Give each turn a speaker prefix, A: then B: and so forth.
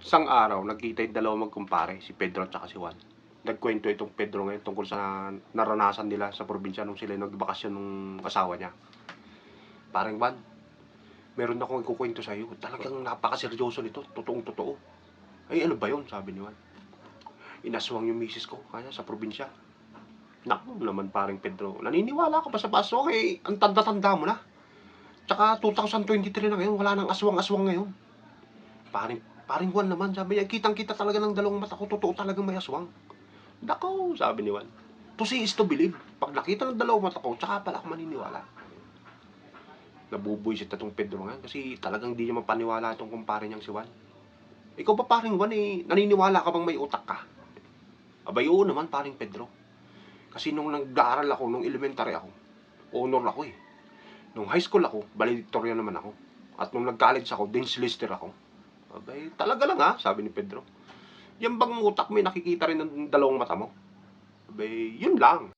A: Isang araw, nagkita yung dalawang magkumpare, si Pedro at saka si Juan. Nagkwento itong Pedro ngayon tungkol sa naranasan nila sa probinsya nung sila nagbakasyon nung asawa niya. Parang Juan, meron akong ikukwento sa iyo. Talagang napakaseryoso nito, totoong totoo. Ay ano ba yun, sabi ni Juan. Inaswang yung misis ko, kaya sa probinsya. Naku naman parang Pedro, naniniwala ka pa sa aswang eh, ang tanda-tanda mo na. Tsaka 2023 na ngayon, wala nang aswang-aswang ngayon. Paring Juan naman, sabi niya, kitang-kita talaga ng dalawang mata ko, totoo talagang may aswang. Nako, sabi ni Juan. To see is to believe. Pag nakita ng dalawang mata ko, tsaka pala ako maniniwala. Nabubuisit na tong Pedro nga, kasi talagang di niya mapaniwala itong kumpare niyang si Juan. Ikaw ba paring Juan eh, naniniwala ka bang may utak ka? Abay, oo naman paring Pedro. Kasi nung nag-aaral ako, nung elementary ako, honor ako eh. Nung high school ako, valedictorian naman ako. At nung nag-college ako, Dean's Lister ako. Abay, talaga lang ha, sabi ni Pedro. Yan bang utak may nakikita rin ng dalawang mata mo? Abay, yun lang.